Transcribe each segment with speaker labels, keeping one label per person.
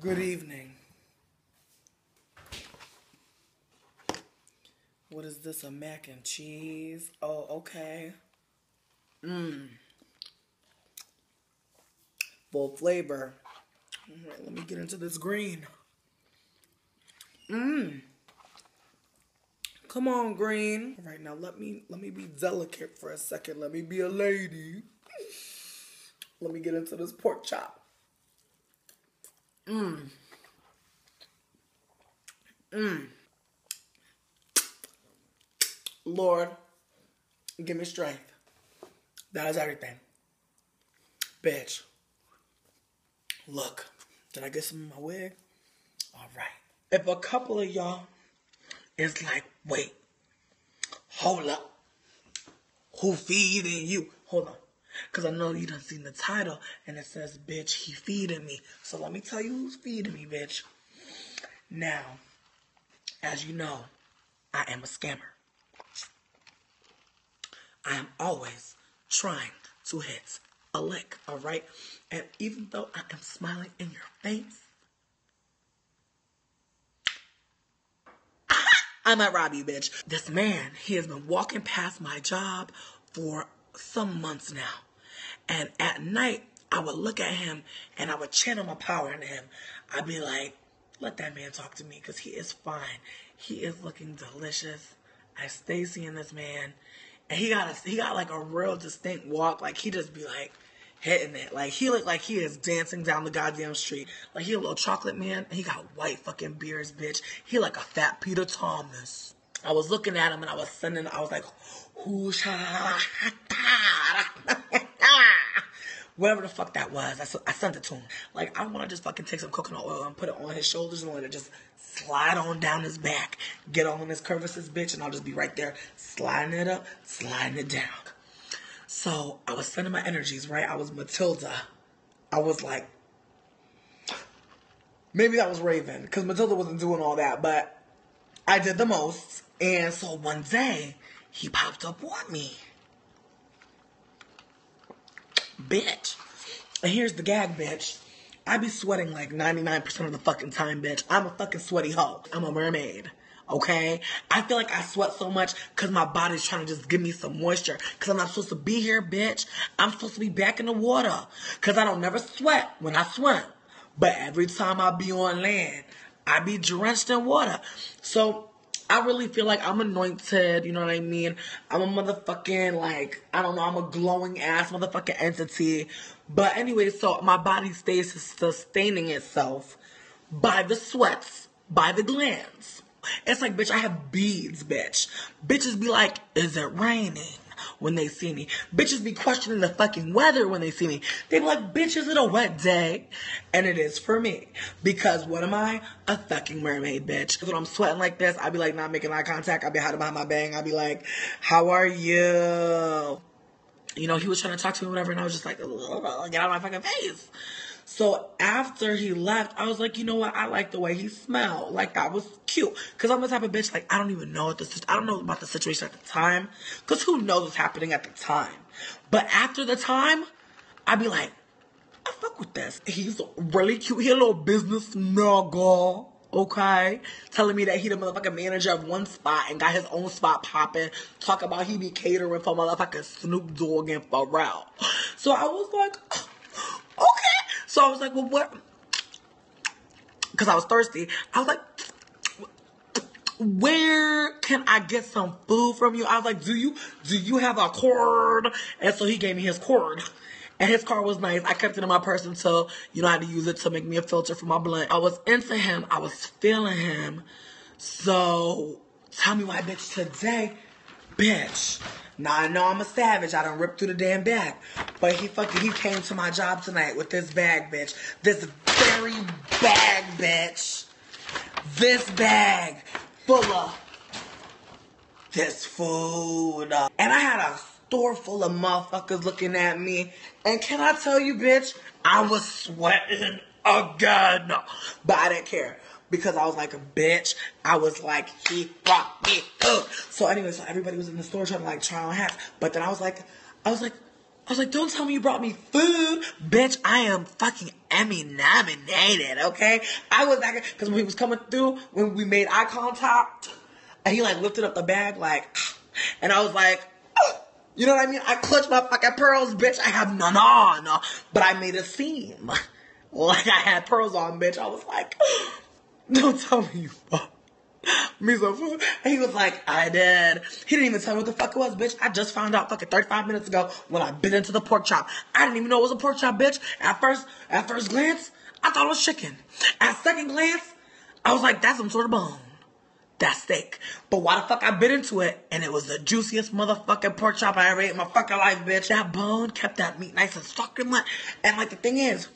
Speaker 1: Good evening. What is this, a mac and cheese? Oh, okay. Full flavor. All right, let me get into this green. Come on, green. All right, now let me be delicate for a second. Let me be a lady. Let me get into this pork chop. Lord, give me strength. That is everything. Bitch. Look, did I get some in my wig? All right. If a couple of y'all is like, wait, hold up. Who feeding you? Hold on. Because I know you done seen the title and it says, bitch, he feeding me. So let me tell you who's feeding me, bitch. Now, as you know, I am a scammer. I am always trying to hit a lick, all right? And even though I am smiling in your face, I might rob you, bitch. This man, he has been walking past my job for some months now. And at night, I would look at him and I would channel my power into him. I'd be like, let that man talk to me because he is fine. He is looking delicious. I stay seeing this man. And he got like a real distinct walk. Like he just be like hitting it. Like he look like he is dancing down the goddamn street. Like he a little chocolate man. And he got white fucking beards, bitch. He like a fat Peter Thomas. I was looking at him and I was like, who whatever the fuck that was, I sent it to him. Like, I want to just fucking take some coconut oil and put it on his shoulders and let it just slide on down his back. Get on his crevices, bitch, and I'll just be right there sliding it up, sliding it down. So, I was sending my energies, right? I was Matilda. I was like, maybe that was Raven, because Matilda wasn't doing all that, but I did the most. And so, one day, he popped up on me. Bitch. And here's the gag, bitch. I be sweating like 99% of the fucking time, bitch. I'm a fucking sweaty hoe. I'm a mermaid. Okay? I feel like I sweat so much because my body's trying to just give me some moisture. Because I'm not supposed to be here, bitch. I'm supposed to be back in the water. Because I don't never sweat when I swim. But every time I be on land, I be drenched in water. So I really feel like I'm anointed, you know what I mean? I'm a motherfucking, like, I don't know, I'm a glowing ass motherfucking entity. But anyway, so my body stays sustaining itself by the sweats, by the glands. It's like, bitch, I have beads, bitch. Bitches be like, is it raining? When they see me. Bitches be questioning the fucking weather when they see me. They be like, bitch, is it a wet day? And it is for me. Because what am I? A fucking mermaid, bitch. When I'm sweating like this, I be like not making eye contact. I be hiding behind my bang. I be like, how are you? You know, he was trying to talk to me or whatever, and I was just like, get out of my fucking face. So after he left, I was like, you know what? I like the way he smelled. Like, that was cute. Because I'm the type of bitch, like, I don't even know I don't know about the situation at the time. Because who knows what's happening at the time. But after the time, I'd be like, I fuck with this. He's really cute. He a little business nuggle. Okay? Telling me that he the motherfucking manager of one spot and got his own spot popping. Talk about he be catering for motherfucking Snoop Dogg and Pharrell. So I was like, okay. So I was like, well, what? Because I was thirsty. I was like, where can I get some food from you? I was like, do you have a cord? And so he gave me his cord. And his card was nice. I kept it in my purse until, you know, I had to use it to make me a filter for my blunt. I was into him. I was feeling him. So, tell me why, bitch, today, bitch. Now, I know I'm a savage. I done ripped through the damn bag. But he came to my job tonight with this bag, bitch. This very bag, bitch. This bag full of this food. And I had a store full of motherfuckers looking at me. And can I tell you, bitch, I was sweating again. But I didn't care. Because I was like a bitch. I was like, he brought me up. So anyway, so everybody was in the store trying to like try on hats. But then I was like, I was like, don't tell me you brought me food. Bitch, I am fucking Emmy nominated, okay? I was acting, because when he was coming through, when we made eye contact, and he like lifted up the bag like, and I was like, oh, you know what I mean? I clutched my fucking pearls, bitch. I have none on, but I made it seem like I had pearls on, bitch. I was like, don't tell me you bought me some food. And he was like, I did. He didn't even tell me what the fuck it was, bitch. I just found out fucking 35 minutes ago when I bit into the pork chop. I didn't even know it was a pork chop, bitch. At first glance, I thought it was chicken. At second glance, I was like, that's some sort of bone. That's steak. But why the fuck I bit into it, and it was the juiciest motherfucking pork chop I ever ate in my fucking life, bitch. That bone kept that meat nice and succulent. And like the thing is,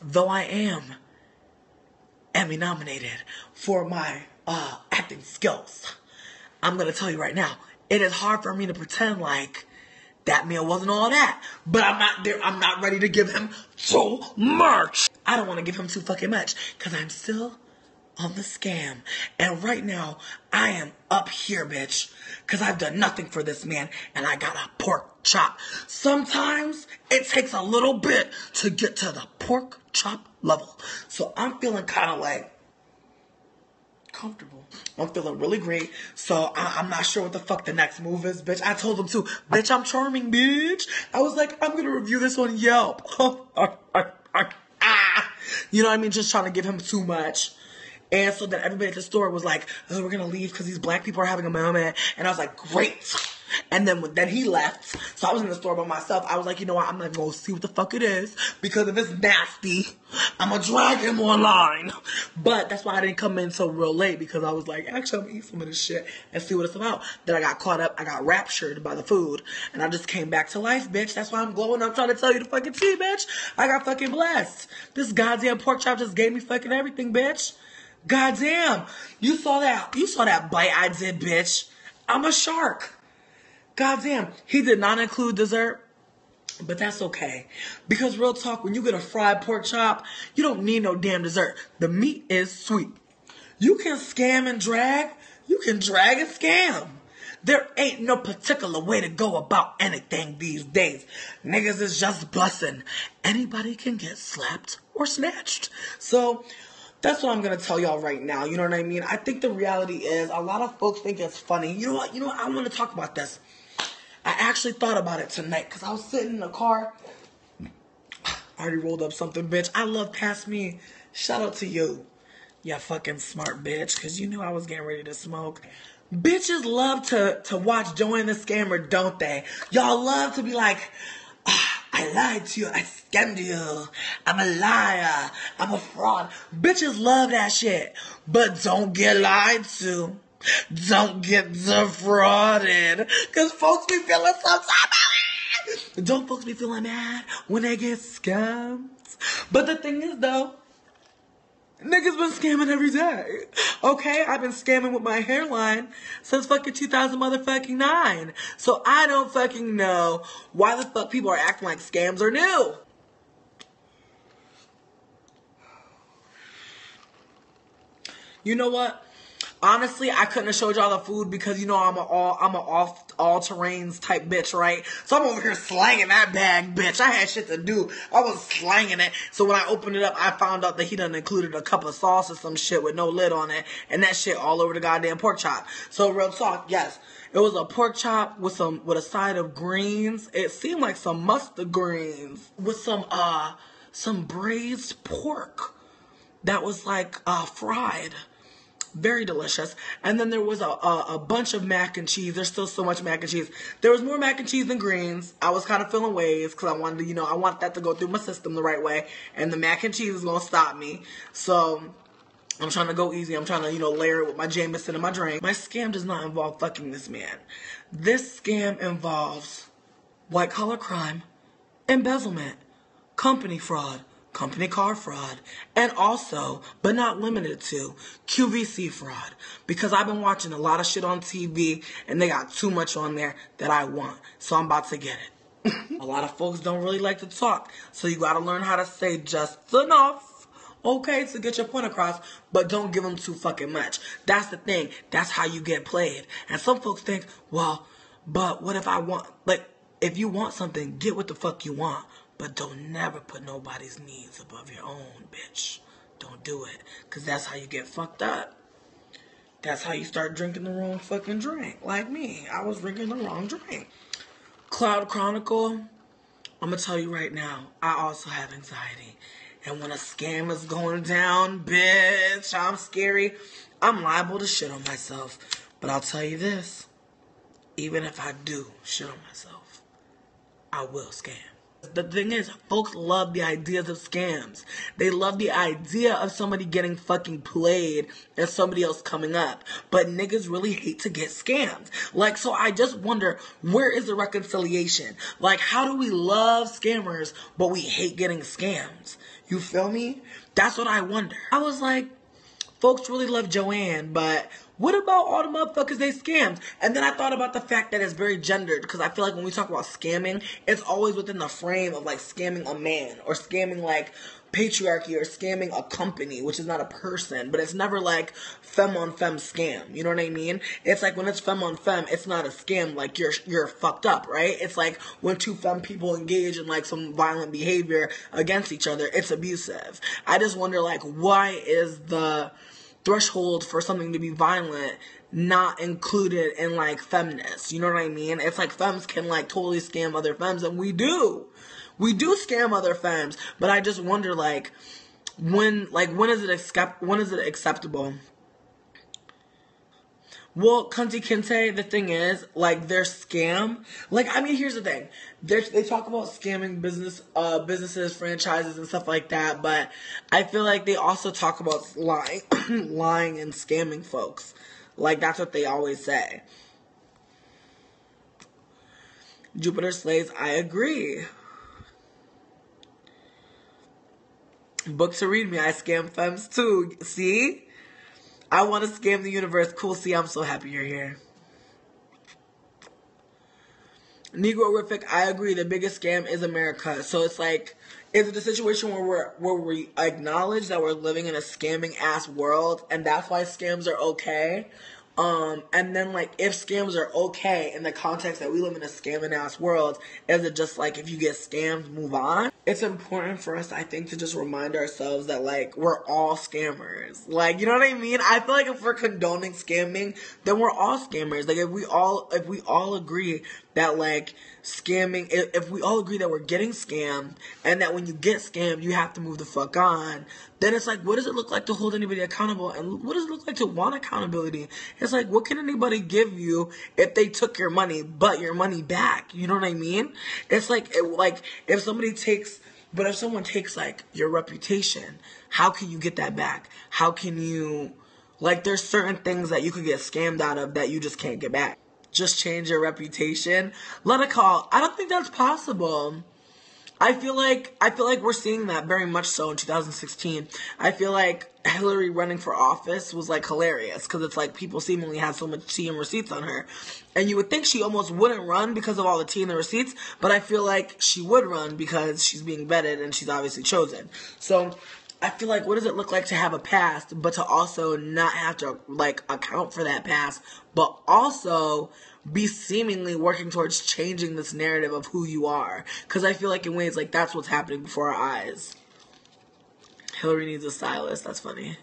Speaker 1: though I am Emmy nominated for my acting skills, I'm gonna tell you right now, it is hard for me to pretend like that meal wasn't all that. But I'm not there. I'm not ready to give him too much. I don't want to give him too fucking much because I'm still on the scam. And right now, I am up here, bitch, because I've done nothing for this man and I got a pork chop. Sometimes it takes a little bit to get to the pork chop level. So I'm feeling kind of like comfortable. I'm feeling really great. So I'm not sure what the fuck the next move is, bitch. I told him too, bitch, I'm charming, bitch. I was like, I'm going to review this on Yelp. You know what I mean? Just trying to give him too much. And so then everybody at the store was like, oh, we're going to leave because these black people are having a moment. And I was like, great. And then he left. So I was in the store by myself. I was like, you know what? I'm not going to see what the fuck it is. Because if it's nasty, I'm going to drag him online. But that's why I didn't come in so real late. Because I was like, actually, I'm going to eat some of this shit and see what it's about. Then I got caught up. I got raptured by the food. And I just came back to life, bitch. That's why I'm glowing. I'm trying to tell you the fucking tea, bitch. I got fucking blessed. This goddamn pork chop just gave me fucking everything, bitch. Goddamn. You saw that bite I did, bitch. I'm a shark. Goddamn. He did not include dessert, but that's okay. Because real talk, when you get a fried pork chop, you don't need no damn dessert. The meat is sweet. You can scam and drag. You can drag and scam. There ain't no particular way to go about anything these days. Niggas is just bussin'. Anybody can get slapped or snatched. So that's what I'm going to tell y'all right now. You know what I mean? I think the reality is a lot of folks think it's funny. You know what? I want to talk about this. I actually thought about it tonight because I was sitting in the car. I already rolled up something, bitch. I love Past Me. Shout out to you. You fucking smart bitch, because you knew I was getting ready to smoke. Bitches love to watch Joanne the Scammer, don't they? Y'all love to be like, I lied to you. I scammed you. I'm a liar. I'm a fraud. Bitches love that shit. But don't get lied to. Don't get defrauded. Because folks be feeling some type of. Don't folks be feeling mad when they get scammed? But the thing is, though, niggas been scamming every day. Okay? I've been scamming with my hairline since fucking 2009. So I don't fucking know why the fuck people are acting like scams are new. You know what? Honestly, I couldn't have showed y'all the food because you know I'm a all-terrains type bitch, right? So I'm over here slanging that bag, bitch. I had shit to do. I was slanging it. So when I opened it up, I found out that he done included a cup of sauce or some shit with no lid on it, and that shit all over the goddamn pork chop. So real talk, yes, it was a pork chop with a side of greens. It seemed like some mustard greens with some braised pork that was like fried. Very delicious. And then there was a bunch of mac and cheese. There's still so much mac and cheese. There was more mac and cheese than greens. I was kind of feeling ways because I wanted to, I want that to go through my system the right way. And the mac and cheese is going to stop me. So I'm trying to go easy. I'm trying to, layer it with my Jameson and my drink. My scam does not involve fucking this man. This scam involves white collar crime, embezzlement, company fraud, company car fraud, and also, but not limited to, QVC fraud. Because I've been watching a lot of shit on TV, and they got too much on there that I want. So I'm about to get it. A lot of folks don't really like to talk, so you gotta learn how to say just enough, okay, to get your point across, but don't give them too fucking much. That's the thing. That's how you get played. And some folks think, well, but what if I want, if you want something, get what the fuck you want. But don't never put nobody's needs above your own, bitch. Don't do it. Because that's how you get fucked up. That's how you start drinking the wrong fucking drink. Like me. I was drinking the wrong drink. Cloud Chronicle. I'm going to tell you right now. I also have anxiety. And when a scam is going down, bitch, I'm scary. I'm liable to shit on myself. But I'll tell you this. Even if I do shit on myself, I will scam. The thing is, folks love the ideas of scams. They love the idea of somebody getting fucking played and somebody else coming up. But niggas really hate to get scammed. Like, so I just wonder, where is the reconciliation? Like, how do we love scammers, but we hate getting scammed? You feel me? That's what I wonder. I was like, folks really love Joanne, but what about all the motherfuckers they scammed? And then I thought about the fact that it's very gendered, because I feel like when we talk about scamming, it's always within the frame of like scamming a man or scamming like patriarchy or scamming a company, which is not a person, but it's never like femme on femme scam. You know what I mean? It's like when it's femme on femme, it's not a scam, like you're fucked up, right? It's like when two femme people engage in like some violent behavior against each other, it's abusive. I just wonder, like, why is the threshold for something to be violent not included in like feminists? You know what I mean? It's like femmes can like totally scam other femmes, and we do scam other femmes, but I just wonder, like, when is it acceptable? Well, Cunty Kinte, the thing is, like, their scam, like, I mean, here's the thing. They talk about scamming businesses, franchises, and stuff like that, but I feel like they also talk about lying, lying and scamming folks. Like, that's what they always say. Jupiter Slays, I agree. Book to read me, I scam femmes too. See? I want to scam the universe. Cool, see, I'm so happy you're here. Negrorific, I agree. The biggest scam is America. So it's like, is it a situation where we acknowledge that we're living in a scamming ass world, and that's why scams are okay? And then, like, if scams are okay in the context that we live in a scamming ass world, is it just like, if you get scammed, move on? It's important for us, I think, to just remind ourselves that, like, we're all scammers. Like, you know what I mean? I feel like if we're condoning scamming, then we're all scammers. Like, if we all agree that, like, scamming, if we all agree that we're getting scammed, and that when you get scammed, you have to move the fuck on, then it's like, what does it look like to hold anybody accountable? And what does it look like to want accountability? It's like, what can anybody give you if they took your money, but your money back? You know what I mean? It's like, if someone takes, like, your reputation, how can you get that back? How can you, like, there's certain things that you could get scammed out of that you just can't get back. Just change your reputation. Let it call. I don't think that's possible. I feel like we're seeing that very much so in 2016. I feel like Hillary running for office was, like, hilarious, because it's like people seemingly had so much tea and receipts on her, and you would think she almost wouldn't run because of all the tea and the receipts, but I feel like she would run because she's being vetted and she's obviously chosen. So I feel like, what does it look like to have a past, but to also not have to, like, account for that past, but also be seemingly working towards changing this narrative of who you are? Because I feel like in ways, like, that's what's happening before our eyes. Hillary needs a stylist. That's funny.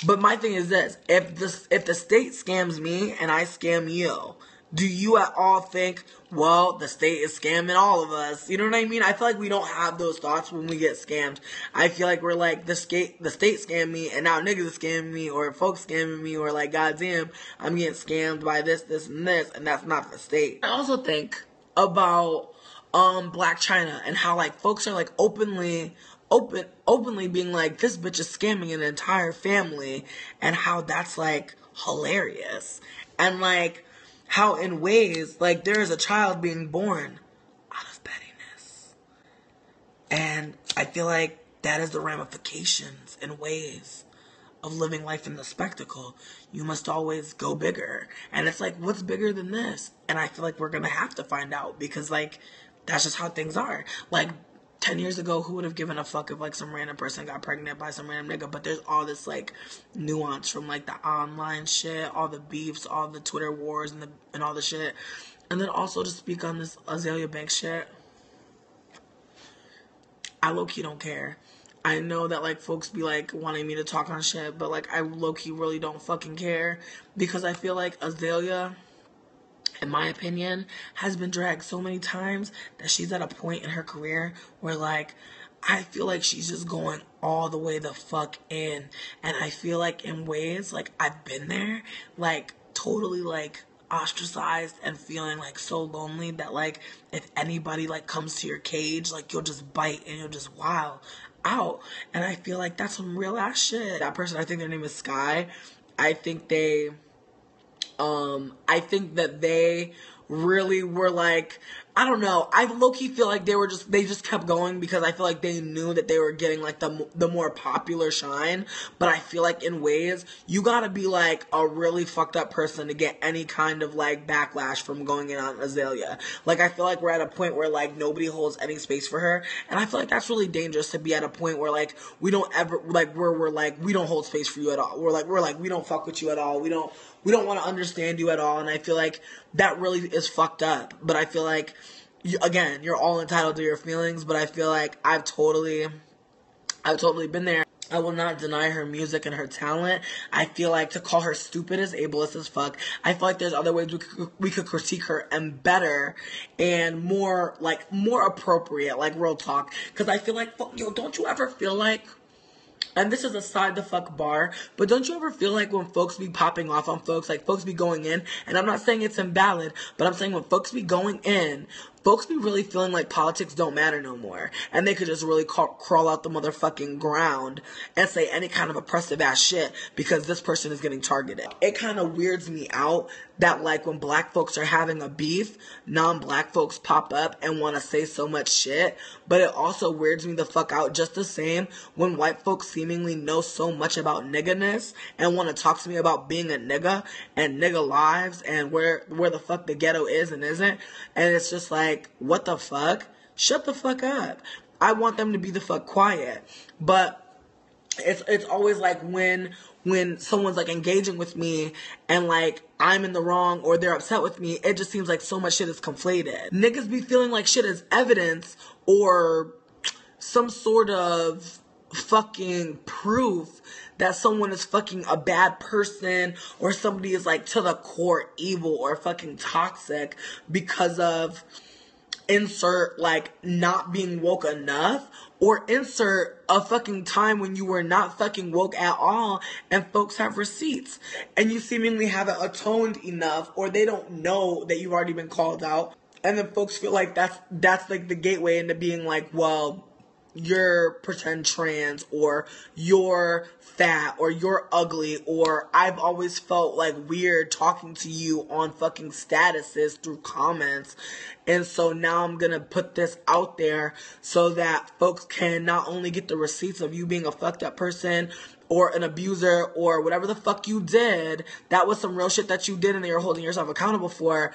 Speaker 1: But my thing is this. If the state scams me and I scam you, do you at all think, well, the state is scamming all of us? You know what I mean? I feel like we don't have those thoughts when we get scammed. I feel like we're like, the state scammed me, and now niggas are scamming me, or folks scamming me, or like, goddamn, I'm getting scammed by this, and that's not the state. I also think about Black China and how, like, folks are, like, openly being like, this bitch is scamming an entire family, and how that's, like, hilarious. And, like, how in ways, like, there is a child being born out of pettiness. And I feel like that is the ramifications and ways of living life in the spectacle. You must always go bigger. And it's like, what's bigger than this? And I feel like we're going to have to find out, because, like, that's just how things are. Like, 10 years ago, who would have given a fuck if, like, some random person got pregnant by some random nigga? But there's all this, like, nuance from, like, the online shit, all the beefs, all the Twitter wars, and all the shit. And then also to speak on this Azalea Banks shit, I low-key don't care. I know that, like, folks be, like, wanting me to talk on shit, but, like, I low-key really don't fucking care. Because I feel like Azalea, in my opinion, has been dragged so many times that she's at a point in her career where, like, I feel like she's just going all the way the fuck in. And I feel like in ways, like, I've been there, like, totally, like, ostracized and feeling, like, so lonely that, like, if anybody, like, comes to your cage, like, you'll just bite and you'll just wow out. And I feel like that's some real ass shit. That person, I think their name is Sky. I think that they really were like, I don't know. I low-key feel like they just kept going because I feel like they knew that they were getting, like, the more popular shine. But I feel like in ways, you gotta be, like, a really fucked up person to get any kind of, like, backlash from going in on Azalea. Like, I feel like we're at a point where, like, nobody holds any space for her. And I feel like that's really dangerous to be at a point where, like, we don't ever, like, where we're like, we don't hold space for you at all. We're like, we don't fuck with you at all. We don't want to understand you at all. And I feel like that really is fucked up. But I feel like, again, you're all entitled to your feelings, but I feel like I've totally been there. I will not deny her music and her talent. I feel like to call her stupid is ableist as fuck. I feel like there's other ways we could critique her and better and more appropriate, like real talk. Because I feel like, yo, don't you ever feel like, and this is a side the fuck bar, but don't you ever feel like when folks be popping off on folks, like folks be going in, and I'm not saying it's invalid, but I'm saying when folks be going in, folks be really feeling like politics don't matter no more, and they could just really crawl out the motherfucking ground and say any kind of oppressive ass shit because this person is getting targeted. It kind of weirds me out that, like, when black folks are having a beef, non-black folks pop up and want to say so much shit, but it also weirds me the fuck out just the same when white folks seemingly know so much about nigga-ness and want to talk to me about being a nigga and nigga lives and where the fuck the ghetto is and isn't, and it's just like, what the fuck? Shut the fuck up. I want them to be the fuck quiet, but it's always like when someone's like engaging with me and like I'm in the wrong or they're upset with me, it just seems like so much shit is conflated. Niggas be feeling like shit is evidence or some sort of fucking proof that someone is fucking a bad person or somebody is like to the core evil or fucking toxic because of insert like not being woke enough or insert a fucking time when you were not fucking woke at all and folks have receipts and you seemingly haven't atoned enough or they don't know that you've already been called out and then folks feel like that's like the gateway into being like, well, you're pretend trans or you're fat or you're ugly or I've always felt like weird talking to you on fucking statuses through comments, and so now I'm gonna put this out there so that folks can not only get the receipts of you being a fucked up person or an abuser or whatever the fuck you did, that was some real shit that you did and that you're holding yourself accountable for,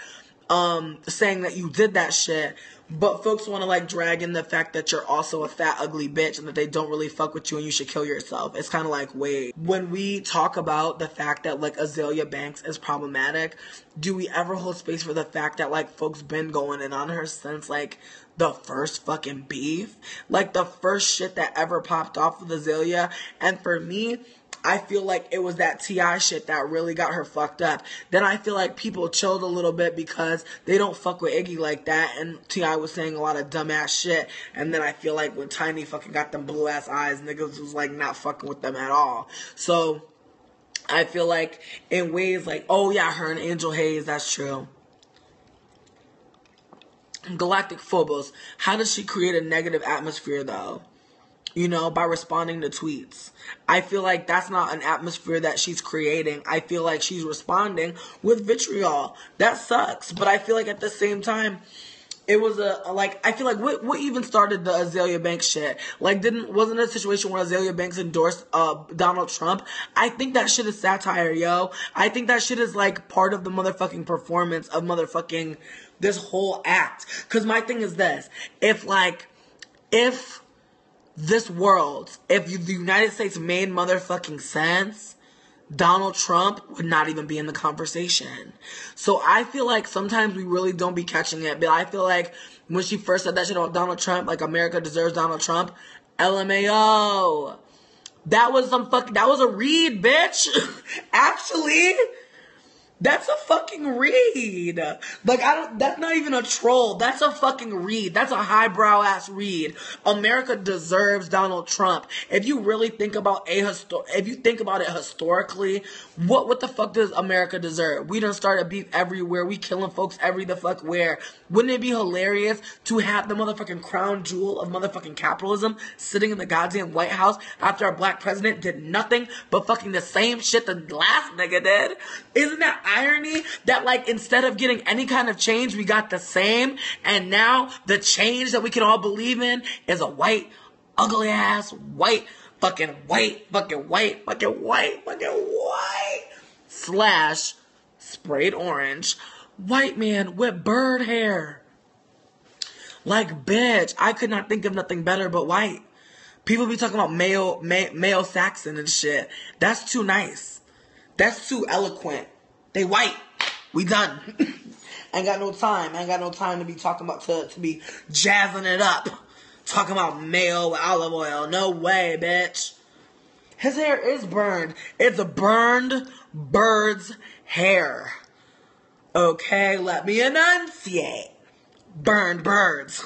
Speaker 1: saying that you did that shit, but folks want to like drag in the fact that you're also a fat ugly bitch and that they don't really fuck with you and you should kill yourself. It's kind of like, wait, when we talk about the fact that like Azalea Banks is problematic, do we ever hold space for the fact that like folks been going in on her since like the first fucking beef, like the first shit that ever popped off with Azalea? And for me, I feel like it was that T.I. shit that really got her fucked up. Then I feel like people chilled a little bit because they don't fuck with Iggy like that, and T.I. was saying a lot of dumbass shit. And then I feel like when Tiny fucking got them blue ass eyes, niggas was like not fucking with them at all. So I feel like in ways like, oh yeah, her and Angel Hayes, that's true. Galactic Phobos, how does she create a negative atmosphere though? You know, by responding to tweets. I feel like that's not an atmosphere that she's creating. I feel like she's responding with vitriol. That sucks. But I feel like at the same time, it was I feel like what even started the Azalea Banks shit? Like, wasn't it a situation where Azalea Banks endorsed Donald Trump? I think that shit is satire, yo. I think that shit is like part of the motherfucking performance of motherfucking this whole act. Cause my thing is this. If this world, if the United States made motherfucking sense, Donald Trump would not even be in the conversation. So I feel like sometimes we really don't be catching it. But I feel like when she first said that shit about Donald Trump, like America deserves Donald Trump, LMAO. That was a read, bitch. Actually, that's a fucking read. Like, that's not even a troll. That's a fucking read. That's a highbrow ass read. America deserves Donald Trump. If you really think about if you think about it historically, what the fuck does America deserve? We done started beef everywhere. We killing folks every the fuck where. Wouldn't it be hilarious to have the motherfucking crown jewel of motherfucking capitalism sitting in the goddamn White House after our black president did nothing but fucking the same shit the last nigga did? Isn't that irony that, like, instead of getting any kind of change, we got the same, and now the change that we can all believe in is a white, ugly ass, fucking white / sprayed orange white man with bird hair. Like, bitch, I could not think of nothing better but white. People be talking about male Saxon and shit. That's too nice. That's too eloquent. They white. We done. Ain't got no time. Ain't got no time to be talking about, to be jazzing it up. Talking about male with olive oil. No way, bitch. His hair is burned. It's a burned bird's hair. Okay, let me enunciate. Burned birds.